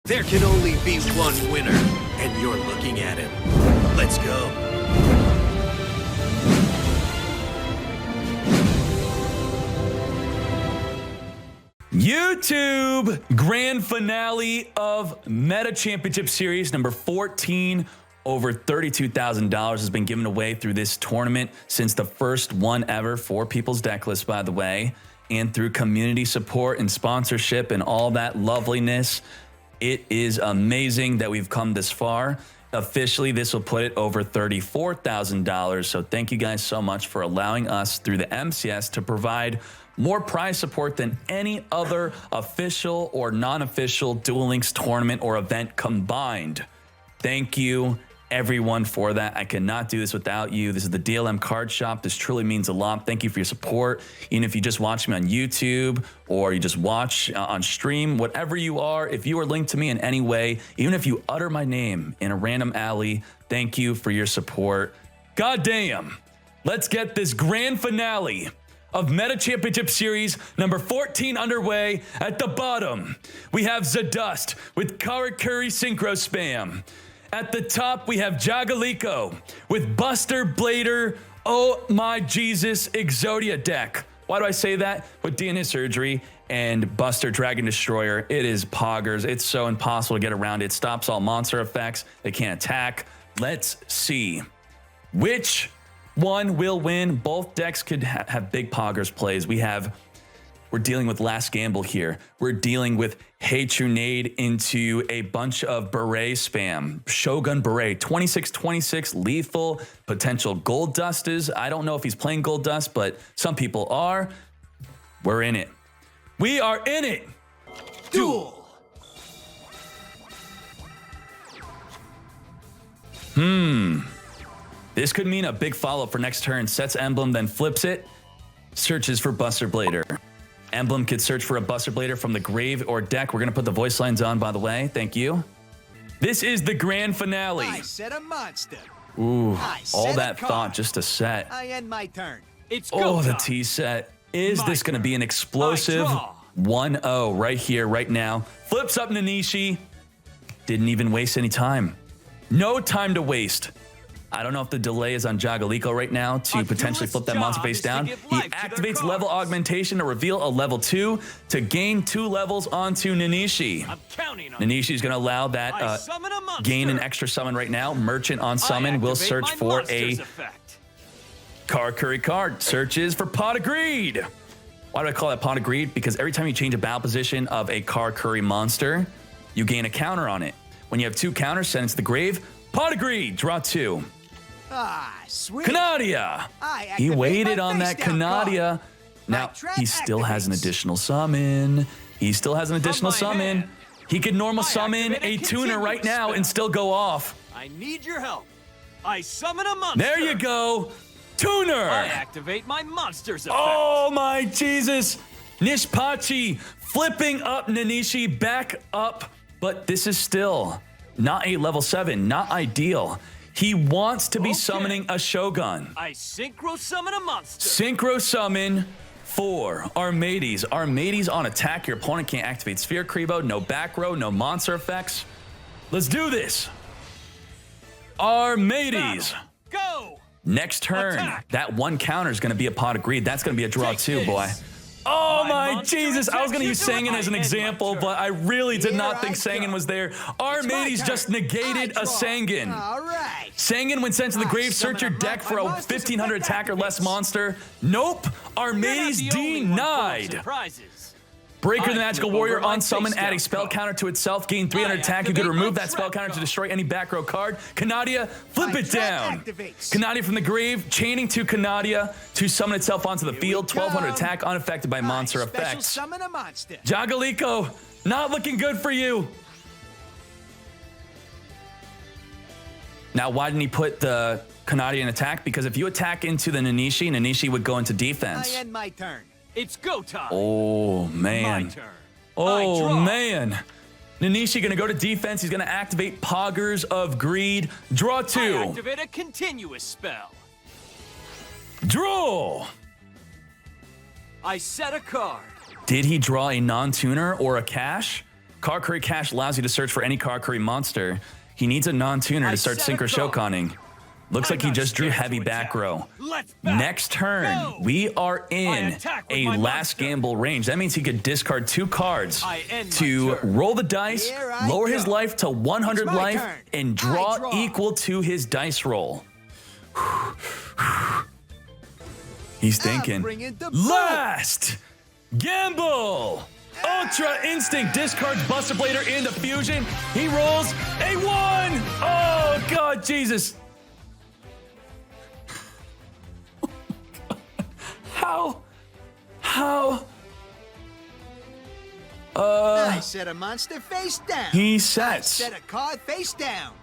There can only be one winner, and you're looking at him. Let's go. YouTube grand finale of Meta Championship Series number 14. Over $32,000 has been given away through this tournament since the first one ever for People's Decklist, by the way, and through community support and sponsorship and all that loveliness. It is amazing that we've come this far. Officially, this will put it over $34,000. So thank you guys so much for allowing us through the MCS to provide more prize support than any other official or non-official Duel Links tournament or event combined. Thank you, everyone, for that. I cannot do this without you. This is the DLM card shop. This truly means a lot. Thank you for your support. Even if you just watch me on YouTube or you just watch on stream, whatever you are, if you are linked to me in any way, even if you utter my name in a random alley, thank you for your support. God damn. Let's get this grand finale of Meta Championship Series number 14 underway. At the bottom, we have Zadust with Karakuri Synchro Spam. At the top, we have Jagaliko with Buster, Blader, oh my Jesus, Exodia deck. Why do I say that? With DNA Surgery and Buster Dragon Destroyer, it is poggers. It's so impossible to get around. It stops all monster effects. They can't attack. Let's see which one will win. Both decks could have big poggers plays. We're dealing with Last Gamble here. We're dealing with Nade into a bunch of Beret spam. Shogun Beret, 26-26, lethal, potential Gold Dusters. I don't know if he's playing Gold Dust, but some people are. We're in it. We are in it. Duel. This could mean a big follow-up for next turn. Sets emblem, then flips it. Searches for Buster Blader. Emblem could search for a Buster Blader from the grave or deck. We're going to put the voice lines on, by the way. Thank you. This is the grand finale. I set a monster. Ooh, all that thought just a set. I end my turn. It's Oh, the T set. Is this going to be an explosive 1-0 right here, right now? Flips up Nanishi. Didn't even waste any time. No time to waste. I don't know if the delay is on Jagaliko right now to potentially flip that monster face down. He activates level augmentation to reveal a level 2 to gain 2 levels onto Nanishi. I'm counting on Nanishi's going to allow that gain an extra summon right now. Merchant on summon will search for a Karakuri card. Searches for Pot of Greed. Why do I call that Pot of Greed? Because every time you change a battle position of a Karakuri monster, you gain a counter on it. When you have 2 counters, send it to the grave. Pot of Greed, draw 2. Ah, sweet. Canadia. He waited on that Canadia. Now, he still has an activates. additional summon. He still has an additional summon. He could normal summon a tuner right now and still go off. I need your help. I summon a monster. There you go. Tuner. I activate my monster's effect. Oh my Jesus. Nishpachi flipping up Nanishi back up. But this is still not a level 7. Not ideal. He wants to be summoning a Shogun. I synchro summon a monster. Synchro summon for Armades. Armades on attack. Your opponent can't activate Sphere Crevo. No back row, no monster effects. Let's do this. Armades. Go. Next turn, Attack. that 1 counter is going to be a Pot of Greed. That's going to be a draw Take too, this. boy. Oh My my monster Jesus, I was going to use attacks you Sangan as an to my example, turn. but I really did Here not think I Sangan go. was there. my Armades turn. just negated I a draw. Sangan. All right. Sangan, when sent to the I grave, search your summon a deck for a monster's 1500 effect attack or less activates. monster. Nope, Armades denied. Surprises. Breaker I the Magical flip Warrior over my on summon, face add a down spell card. counter to itself, gain 300 I attack. You could activate remove my that spell trap counter to card. destroy any back row card. Canadia, flip My it trap down. activates. Canadia from the grave, chaining to Canadia to summon itself onto the field. we go. 1200 attack, unaffected by monster Special effects. summon a monster. Jagaliko, not looking good for you. Now, why didn't he put the Canadia in attack? Because if you attack into the Nanishi, Nanishi would go into I defense. end my turn. It's go time. Oh, My man. turn. I Oh, draw. man. Nanishi going to go to defense. He's going to activate Poggers of Greed. Draw I 2. activate a continuous spell. Draw. I set a card. Did he draw a non-tuner or a cash? Karakuri Cash allows you to search for any Karakuri monster. He needs a non-tuner to start Synchro Shokaning. Looks like he just drew heavy back row. Next turn, we are in a last gamble range. That means he could discard 2 cards to roll the dice, lower his life to 100 life, and draw equal to his dice roll. He's thinking, last gamble! Ultra Instinct discards Buster Blader into Fusion. He rolls a 1! Oh, God, Jesus. How? I set a monster face down. He I sets. set a card face down.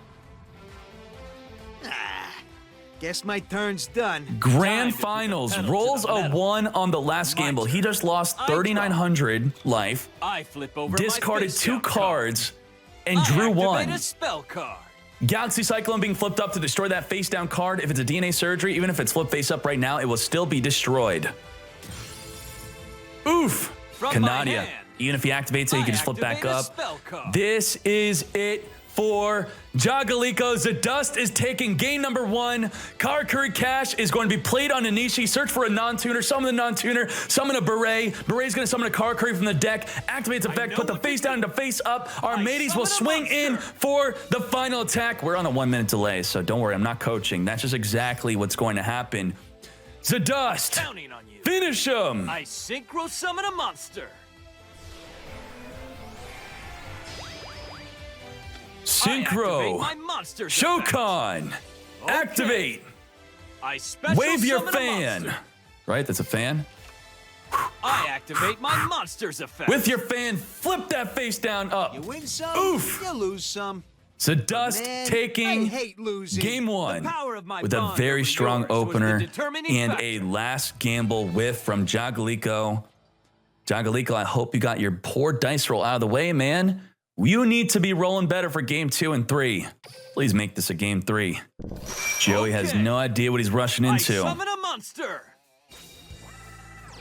Guess my turn's done. Grand Finals rolls a 1 on the last gamble. He just lost 3,900 life, I flip over discarded my 2 cards, and drew activate 1. a spell card. Galaxy Cyclone being flipped up to destroy that face down card. If it's a DNA surgery, even if it's flipped face up right now, it will still be destroyed. Oof. From my Kanadia. hand, Even if he activates it, he can just flip back activate a up. spell card. This is it for Jagaliko. Zadust is taking game number 1. Karakuri Cash is going to be played on Anishi. Search for a non-tuner, summon a non-tuner, summon a Beret. Beret's going to summon a Karakuri from the deck, activates effect, put the face down into face up. Our mateys will swing in for the final attack. We're on a 1-minute delay, so don't worry, I'm not coaching. That's just exactly what's going to happen. Zadust, Counting on you. finish him. I synchro summon a monster. I activate Synchro, my monster's effect. Shokan, activate, I special wave your summon a fan. monster. Right, that's a fan. I activate my monster's effect. With your fan, flip that face down up. You win some, Oof. you lose some. Zadust Man, I taking hate losing. game 1 The power of my with a bond very over strong yours was the opener determining and factor. a last gamble whiff from Jagaliko. Jagaliko, I hope you got your poor dice roll out of the way, man. You need to be rolling better for game 2 and 3. Please make this a game 3. Joey has Okay. no idea what he's rushing I into. summon a monster.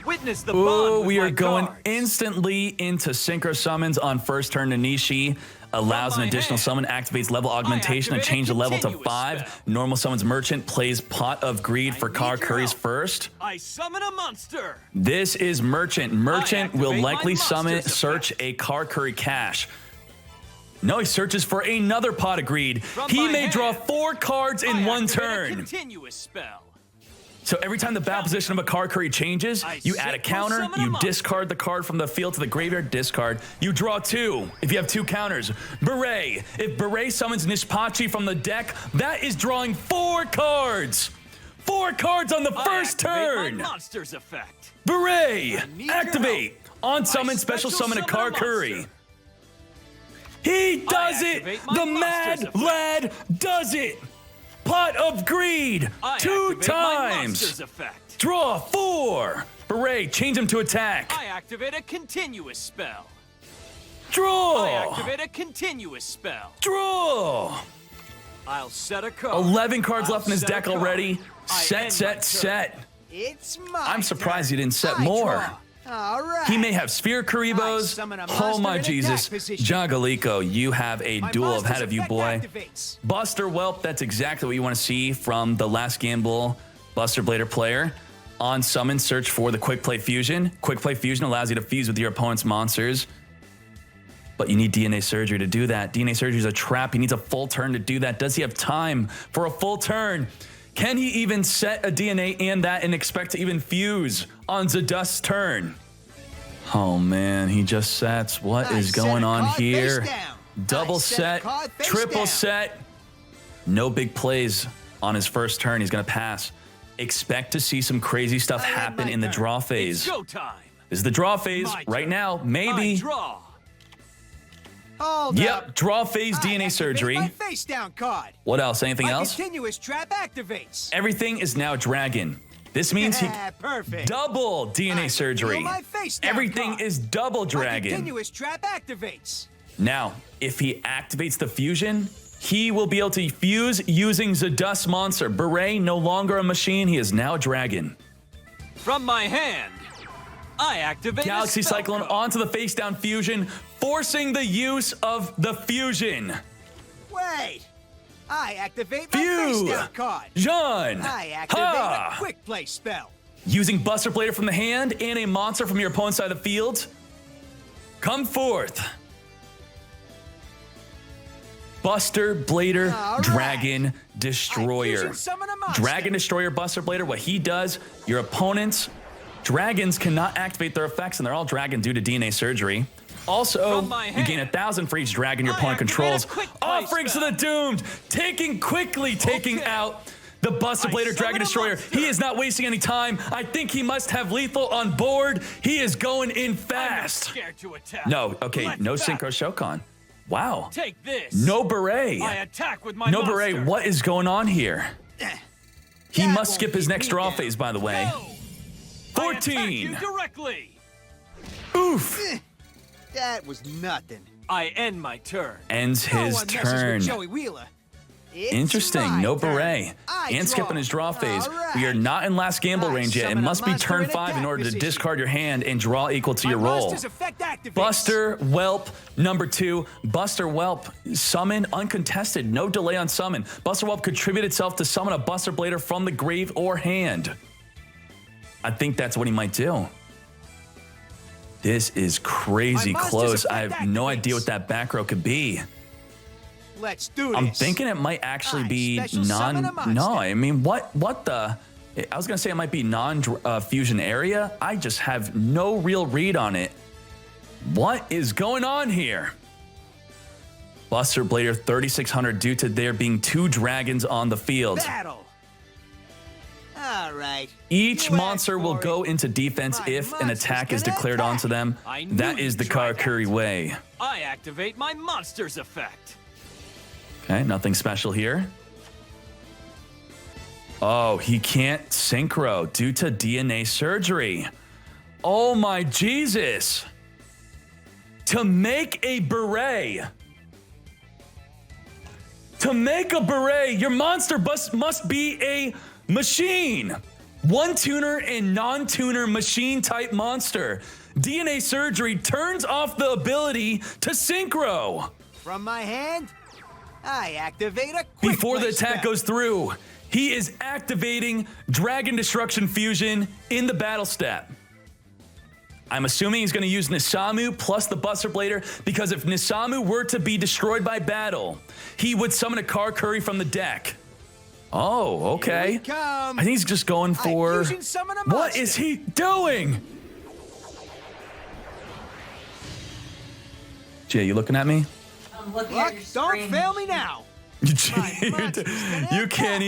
Witness the Ooh, bond with we my are going cards. instantly into Synchro Summons on first turn. Nanishi allows an my additional hand, summon, activates level augmentation and activate a change the level to continuous 5. spell. Normal summons Merchant, plays Pot of Greed for need your Karakuri's help. first. I summon a monster. This is Merchant. Merchant will activate my likely summon, monster's search a Karakuri Cash. No, he searches for another Pot of Greed. From He my may draw hand, 4 cards in I 1 activate a turn. continuous spell. So every time the battle position of a Karakuri changes, you add a synchro counter, summon a you monster. discard the card from the field to the graveyard, discard. You draw 2 if you have 2 counters. Beret, if Beret summons Nishpachi from the deck, that is drawing 4 cards. 4 cards on the first I activate turn. my monster's effect. Beret, need your activate. On summon, special summon a Karakuri. He does it! activate my The monster's Mad effect. Lad does it! Pot of Greed, I 2 activate my times. monster's effect. Draw 4. Beret, change him to attack. I activate a continuous spell. I Draw. activate a continuous spell. Draw. I'll set a card. 11 cards left in his set a deck card. already. I Set, end set, my set. It's my I'm surprised he turn. didn't set I more. draw. All right. He may have Sphere I Karibos. summon a Oh monster my in Jesus. attack position. Jagaliko, you have a My duel monster's ahead of you, effect boy. activates. Buster Whelp, that's exactly what you want to see from the last gamble Buster Blader player. On summon, search for the Quick Play Fusion. Quick Play Fusion allows you to fuse with your opponent's monsters. But you need DNA Surgery to do that. DNA Surgery is a trap. He needs a full turn to do that. Does he have time for a full turn? Can he even set a DNA and that and expect to even fuse on Zadust's turn? Oh man, he just sets. What I is set going a on card here? face down. Double I set a set, card face triple down. set. No big plays on his first turn. He's going to pass. Expect to see some crazy stuff I end happen my in the turn. draw It's phase. go time. This is the draw phase My right turn. now. I Maybe. draw. Hold up. Yep, draw phase I DNA activate surgery. My face down card. What else? Anything My else? continuous trap activates. Everything is now dragon. This means he Perfect. double DNA I surgery. reveal my face down Everything card. is double My dragon. continuous trap activates. Now, if he activates the fusion, he will be able to fuse using Zadust monster. Beret, no longer a machine. He is now a dragon. From my hand, I activate Galaxy a spell Cyclone card. onto the face down fusion. forcing the use of the fusion. Wait. I activate my Phew. face down card. John. I activate a quick play spell. Using Buster Blader from the hand and a monster from your opponent's side of the field. Come forth. Buster Blader, All right. Dragon Destroyer. fusion summon a monster. Dragon Destroyer, Buster Blader, what he does, your opponent's dragons cannot activate their effects, and they're all dragon due to DNA surgery. Also, From my you gain hand, 1,000 for each dragon your I opponent activate controls. a quick play Offerings to spell. the Doomed, taking out the Buster I Blader summon Dragon a Destroyer. monster. He is not wasting any time. I think he must have lethal on board. He is going in I'm not fast. scared to attack. No, okay, Let's no battle. Synchro Shokan. Wow. Take this. No beret. I attack with my No monster. beret, what is going on here? He That must won't skip his keep next me draw down. phase, by the way. No. I attack 14. you directly. Oof. That was nothing. I end my turn. Ends No his one messes turn. with Joey Wheeler. It's Interesting, my no turn. beret. I And draw. skipping his draw phase. All right. We are not in last gamble I range yet. It summon a must be monster turn in 5 in attack order to position. discard your hand and draw equal to My your roll. monster's effect activates. Buster Whelp, number 2. Buster Whelp, summon uncontested, no delay on summon. Buster Whelp contribute itself to summon a Buster Blader from the grave or hand. I think that's what he might do. This is crazy My monster's close. I effect have no activates. idea what that back row could be. Let's do this. I'm thinking it might actually I be special summon a monster. No, I mean, what the? I was going to say it might be non-fusion area. I just have no real read on it. What is going on here? Buster Blader 3,600 due to there being 2 dragons on the field. Battle. All right. Each You monster asked will for go it. into defense My if an monster's attack is gonna declared attack. onto them. I knew That is you'd the try Karakuri that. way. I activate my monster's effect. Okay, nothing special here. Oh, he can't synchro due to DNA surgery. Oh my Jesus. To make a beret. To make a beret, your monster must be a machine. One tuner and non-tuner machine type monster. DNA surgery turns off the ability to synchro. From my hand, I activate a quick Before the play attack spell. goes through, he is activating Dragon Destruction Fusion in the battle step. I'm assuming he's going to use Nisamu plus the Buster Blader, because if Nisamu were to be destroyed by battle, he would summon a Karakuri from the deck. Oh, okay. Here we come. I think he's just going for... fusion summon a What monster. is he doing? Jay, you looking at me? I'm looking Luck, at your don't screen. fail me now. You can't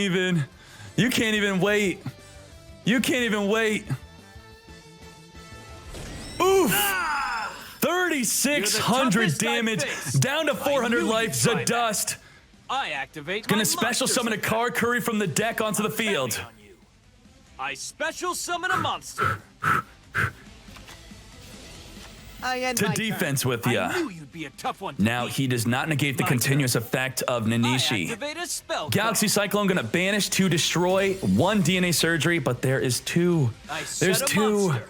even wait. You can't even wait. Oof! 3,600 toughest I've damage, faced. down to 400 I knew life. you'd try that. Zadust I activate gonna my special monster's summon a effect. Karakuri from the deck onto the Betting field. on you. I special summon a monster. I end To my defense turn. with I ya. knew you'd be a tough one to Now beat. he does not negate the My continuous effect of I Nanishi. activate a spell. Galaxy Cyclone gonna banish to destroy 1 DNA surgery, but there is 2. I There's set a 2. monster.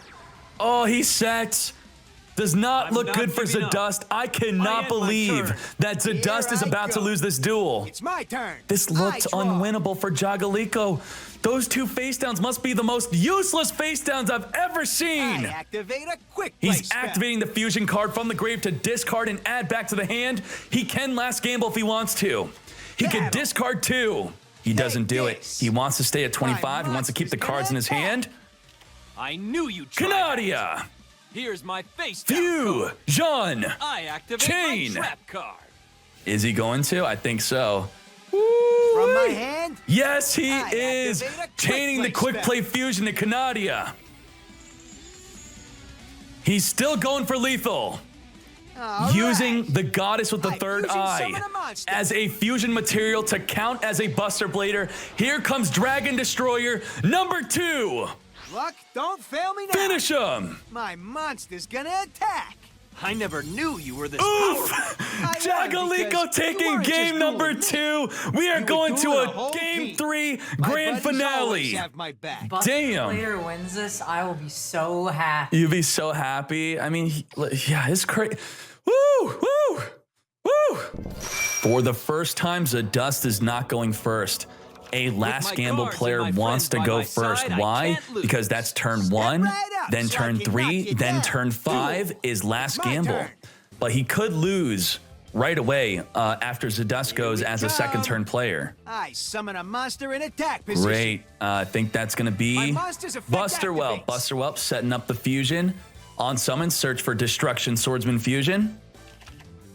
Oh, he sets. Does not I'm look not good for giving up. Zadust. I I cannot end my turn. believe that Zadust is I about to go. lose this duel. It's my turn. This looked I draw. unwinnable for Jagalico. Those 2 face downs must be the most useless face downs I've ever seen. I activate a quick play He's spell. activating the fusion card from the grave to discard and add back to the hand. He can last gamble if he wants to. He can Battle. discard 2. He doesn't do it. this. He wants to stay at 25. He wants to keep the monster's cards in gonna his attack. hand. I knew you'd try that. Canadia, Here's my face down Few, card. Jean. I activate Chain. my trap card. Is he going to? I think so. From my hand, Yes, he I is activate a quick chaining the play quick spell. play fusion to Canadia. He's still going for lethal. all Using right. the goddess with the I third fusion eye summon a monster. as a fusion material to count as a Buster Blader. Here comes Dragon Destroyer number 2. Luck, don't fail me now. Finish him. My monster's gonna attack. I never knew you were this Oof! powerful. won Jagalico because taking you weren't game just number dueling 2. We are You were going to dueling a a whole game team. 3 My grand buddies always finale. have my back. Buster Damn. Blader wins this, I will be so happy. You'd be so happy. I mean, yeah, it's crazy. Woo! Woo! Woo! For the first time, Zadust is not going first. A last gamble player wants to go first. Why? Because that's turn 1, then turn 3, then turn 5 is last gamble. But he could lose right away after Zadust goes as a second turn player. I summon a monster in attack position. Great. I think that's going to be Buster Whelp. Buster Whelp setting up the fusion. On summon, search for Destruction Swordsman Fusion.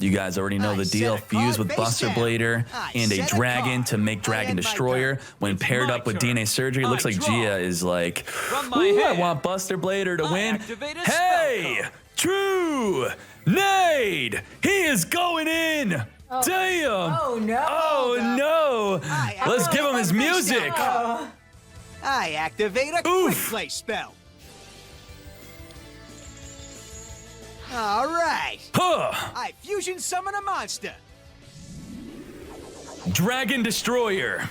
You guys already know the deal. Fuse with Buster Blader and a dragon to make Dragon Destroyer. When paired up with DNA Surgery, it looks like Gia is like, ooh, I want Buster Blader to win. Hey! True! Nade! He is going in! Damn! Oh no! Oh no! Let's give him his music! I activate a quick play spell. All right. I fusion summon a monster. Dragon Destroyer.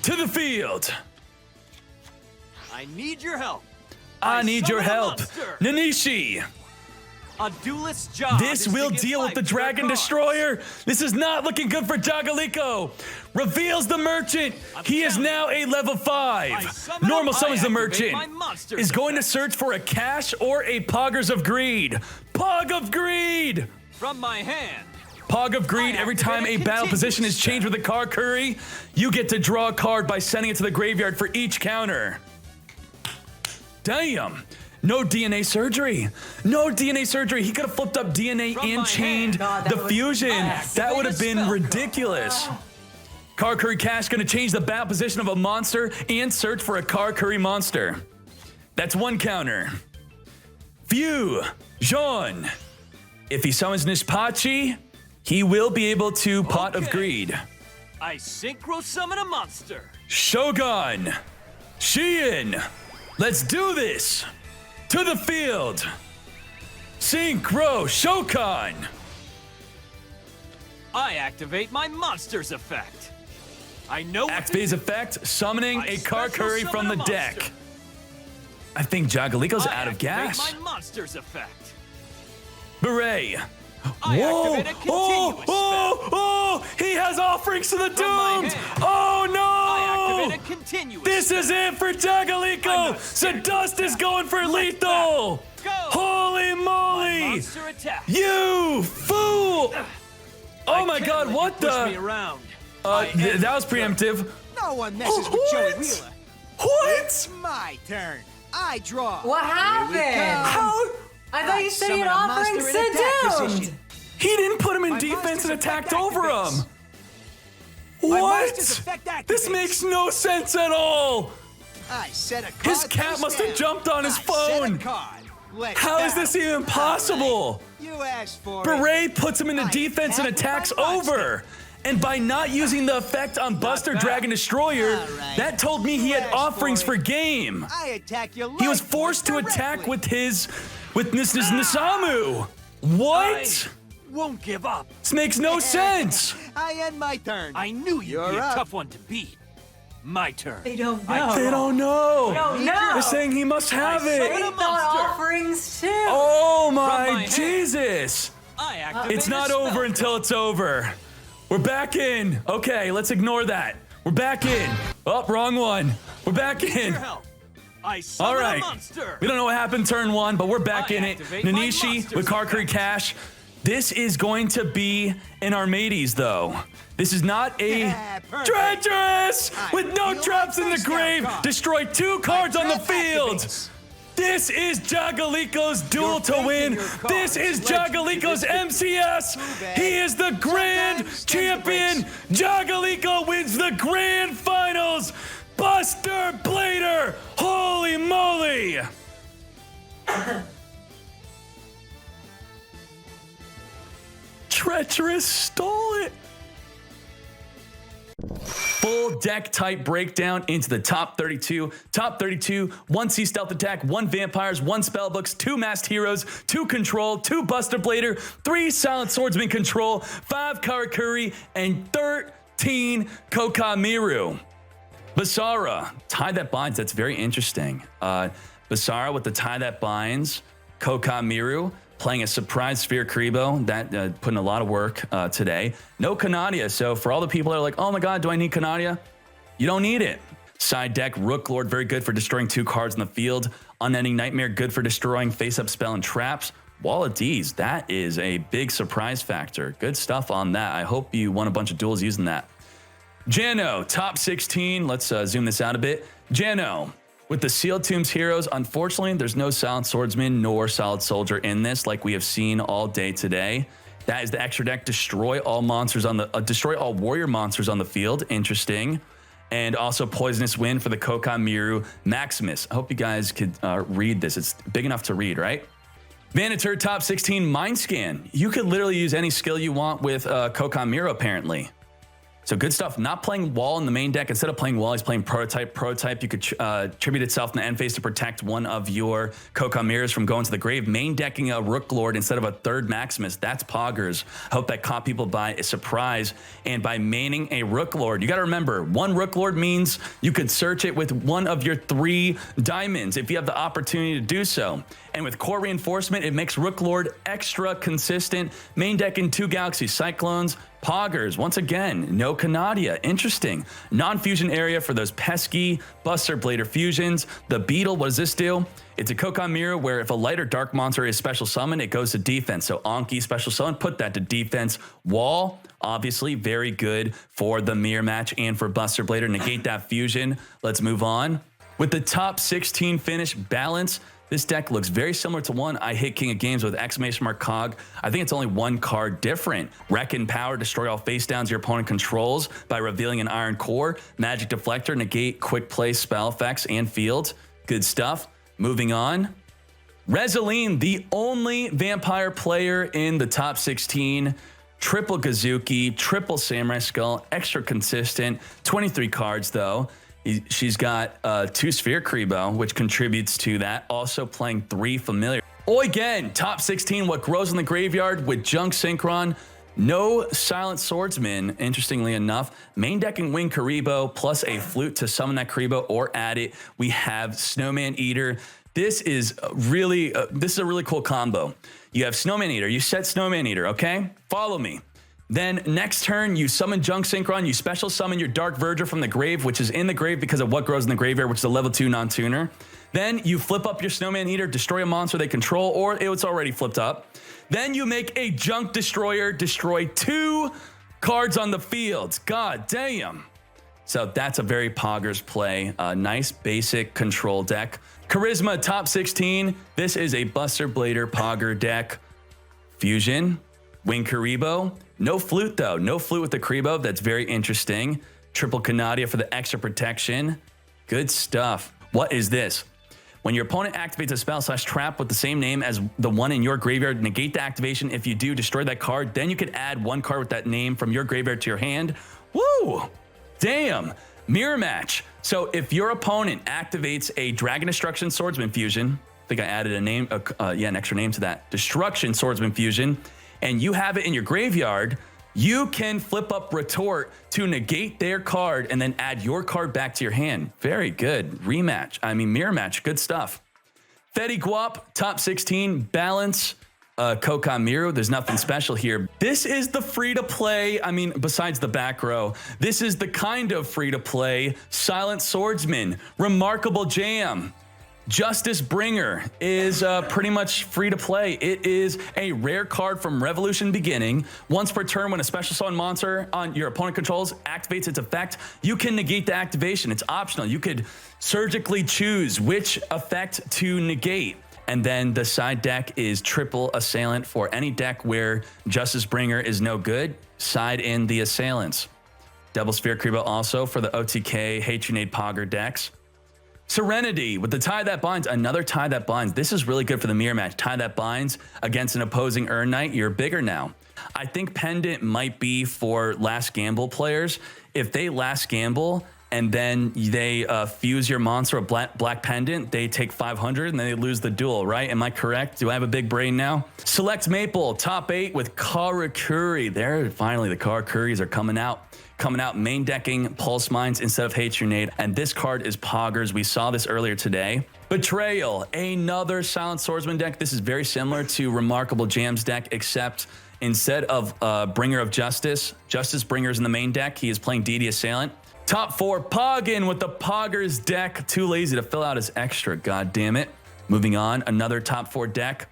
To the field. I need your help. I need your help. Monster. Nanishi. A duelist's job. This will deal with the Dragon Destroyer. This is not looking good for Jagaliko. Reveals the merchant. He is now a level 5. Normal summons the merchant. Is going to search for a cash or a Poggers of Greed. Pog of Greed. From my hand. Pog of Greed, every time a battle position is changed with a card curry, you get to draw a card by sending it to the graveyard for each counter. Damn. No DNA surgery. No DNA surgery. He could have flipped up DNA and chained the fusion. That would have been ridiculous. Car Curry Cash going to change the battle position of a monster and search for a Car Curry monster. That's one counter. Few. Jean. If he summons Nishpachi, he will be able to Pot of Greed. I synchro summon a monster. Shogun. Shein. Let's do this. To the field. Synchro Shokan. I activate my monster's effect. I know. Activate his effect, summoning a Car Curry from the deck. I think Jagaliko's out of gas. My monster's effect. Beret. Whoa! Oh! He has offerings to the doomed. Oh no! This is it for Jagaliko. Zadust is going for lethal. Holy moly! You fool! Oh my God! What the? That was preemptive. No one messes with Joey Wheeler. What? It's my turn. I draw. What happened? How? I thought you said you'd offerings to doomed. He didn't put him in defense and attacked over him. What? This makes no sense at all. His cat must have jumped on his phone. How is this even possible? Beret puts him into defense and attacks over. And by not using the effect on Buster Dragon Destroyer, that told me he had offerings for game. He was forced to attack with Nisamu. What? Won't give up. This makes no sense. I end my turn. I knew you'd be a tough one to beat. My turn. They don't know. They don't know. They don't know. They're saying he must have it. They thought offerings too. Oh my Jesus. It's not over until it's over. We're back in. Okay, let's ignore that. We're back in. Oh, wrong one. We're back in. All right. We don't know what happened turn 1, but we're back in it. Nanishi with Car Curry Cash. This is going to be an Armades, though. This is not a treacherous with no traps in the grave. Destroy 2 cards on the field. This is Jagaliko's duel to win. This is Jagaliko's MCS. He is the grand champion. Jagaliko wins the grand finals. Buster Blader. Holy moly. Treacherous stole it. Full deck type breakdown into the top 32. Top 32, 1 Sea Stealth Attack, 1 Vampires, 1 Spellbooks, 2 Masked Heroes, 2 Control, 2 Buster Blader, 3 Silent Swordsman Control, 5 Karakuri, and 13 Kokamiru. Basara, Tie That Binds, that's very interesting. Basara with the Tie That Binds, Kokamiru, playing a surprise Sphere Karibo, that putting a lot of work today. No Canadia, so for all the people that are like, oh my god, do I need Canadia? You don't need it. Side deck, Rook Lord, very good for destroying 2 cards in the field. Unending Nightmare, good for destroying face-up spell and traps. Wall of D's, that is a big surprise factor. Good stuff on that. I hope you won a bunch of duels using that. Jano, top 16. Let's zoom this out a bit. Jano, with the Sealed Tombs heroes, unfortunately, there's no Silent Swordsman nor Solid Soldier in this, like we have seen all day today. That is the extra deck. Destroy all monsters on the destroy all warrior monsters on the field. Interesting. And also Poisonous Wind for the Kokon Miru Maximus. I hope you guys could read this. It's big enough to read, right? Vanitur, top 16, Mind Scan. You could literally use any skill you want with Kokon Miru, apparently. So good stuff. Not playing Wall in the main deck. Instead of playing Wall, he's playing Prototype. Prototype, you could tribute itself in the end phase to protect one of your Kokon Mirrors from going to the grave. Main decking a Rook Lord instead of a 3rd Maximus. That's poggers. Hope that caught people by a surprise. And by maining a Rook Lord, you got to remember, 1 Rook Lord means you could search it with one of your 3 diamonds if you have the opportunity to do so. And with Core Reinforcement, it makes Rook Lord extra consistent. Main deck in 2 Galaxy Cyclones. Poggers, once again, no Canadia. Interesting. Non-fusion area for those pesky Buster Blader fusions. The Beetle, what does this do? It's a Kokon Miru where if a light or dark monster is special summon, it goes to defense. So Anki, special summon, put that to defense. Wall, obviously very good for the mirror match and for Buster Blader. Negate that fusion. Let's move on. With the top 16 finish, Balance. This deck looks very similar to one I hit King of Games with exclamation mark Cog. I think it's only 1 card different. Reckon Power, destroy all face downs your opponent controls by revealing an Iron Core. Magic Deflector, negate quick play spell effects and field. Good stuff. Moving on. Rezaline, the only vampire player in the top 16. Triple Gazuki, triple Samurai Skull, extra consistent. 23 cards though. She's got 2 Sphere Karibo, which contributes to that. Also playing 3 familiar. Again, top 16, what grows in the graveyard with Junk Synchron. No Silent Swordsman, interestingly enough. Main decking Wing Karibo plus a flute to summon that Karibo or add it. We have Snowman Eater. This is a really cool combo. You have Snowman Eater. You set Snowman Eater, okay? Follow me. Then next turn, you summon Junk Synchron, you special summon your Dark Verger from the grave, which is in the grave because of what grows in the graveyard, which is a level 2 non-tuner. Then you flip up your Snowman Eater, destroy a monster they control, or it's already flipped up. Then you make a Junk Destroyer, destroy 2 cards on the field. God damn. So that's a very poggers play. Nice basic control deck. Charisma, top 16. This is a Buster Blader pogger deck. Fusion, Wing Karibo. No flute though, no flute with the Karibo. That's very interesting. Triple Canadia for the extra protection. Good stuff. What is this? When your opponent activates a spell/trap with the same name as the one in your graveyard, negate the activation. If you do, destroy that card. Then you can add 1 card with that name from your graveyard to your hand. Woo! Damn. Mirror match. So if your opponent activates a Dragon Destruction Swordsman fusion, I think I added a name, an extra name to that. Destruction Swordsman fusion. And you have it in your graveyard, you can flip up Retort to negate their card and then add your card back to your hand. Very good. Rematch. Mirror match. Good stuff. Fetty Guap, top 16. Balance. Kokon Miru. There's nothing special here. This is the free-to-play, besides the back row, this is the kind of free-to-play Silent Swordsman. Remarkable Jam. Justice Bringer is pretty much free to play. It is a rare card from Revolution Beginning. Once per turn, when a special summon monster on your opponent controls activates its effect, you can negate the activation. It's optional. You could surgically choose which effect to negate. And then the side deck is triple Assailant for any deck where Justice Bringer is no good. Side in the Assailants. Double Sphere Karibo also for the OTK Hatronade Pogger decks. Serenity with the Tie That Binds, another Tie That Binds. This is really good for the mirror match. Tie That Binds against an opposing Earn Knight, you're bigger now. I think Pendant might be for Last Gamble players. If they Last Gamble and then they fuse your monster with Black Pendant. They take 500 and then they lose the duel, right? Am I correct? Do I have a big brain now? Select Maple, top 8 with Karakuri. There, finally, the Karakuris are coming out. Main decking Pulse Mines instead of Hate Grenade. And this card is Poggers. We saw this earlier today. Betrayal, another Silent Swordsman deck. This is very similar to Remarkable Jam's deck, except instead of Bringer of Justice Bringer's in the main deck, he is playing DD Assailant. Top 4, Poggin with the Poggers deck. Too lazy to fill out his extra, god damn it. Moving on, another top 4 deck.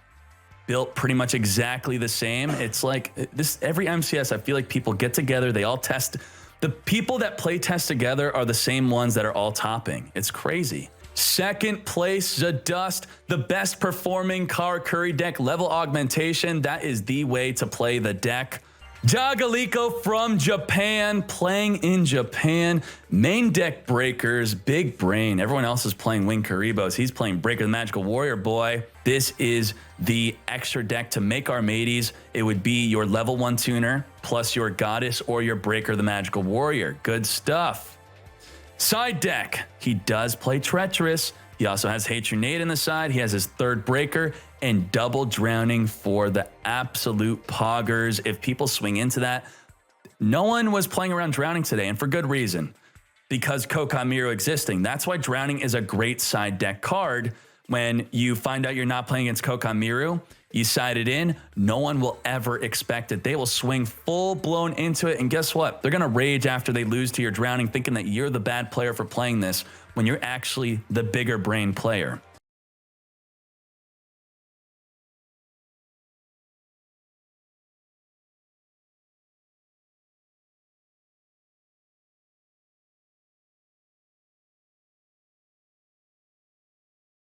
Built pretty much exactly the same. It's like this, every MCS, I feel like people get together, they all test. The people that play test together are the same ones that are all topping. It's crazy. Second place, Zadust, the best performing Karakuri deck, level augmentation. That is the way to play the deck. Jagaliko from Japan, playing in Japan. Main deck Breakers, big brain. Everyone else is playing Wing Karibos. He's playing Breaker the Magical Warrior boy. This is the extra deck to make our mateys. It would be your level 1 tuner plus your Goddess or your Breaker the Magical Warrior. Good stuff. Side deck, he does play Treacherous. He also has Hate Grenade in the side. He has his 3rd Breaker and double Drowning for the absolute Poggers. If people swing into that, no one was playing around Drowning today, and for good reason, because Kokamiru existing. That's why Drowning is a great side deck card. When you find out you're not playing against Kokamiru, you side it in, no one will ever expect it. They will swing full blown into it, and guess what? They're gonna rage after they lose to your Drowning, thinking that you're the bad player for playing this when you're actually the bigger brain player.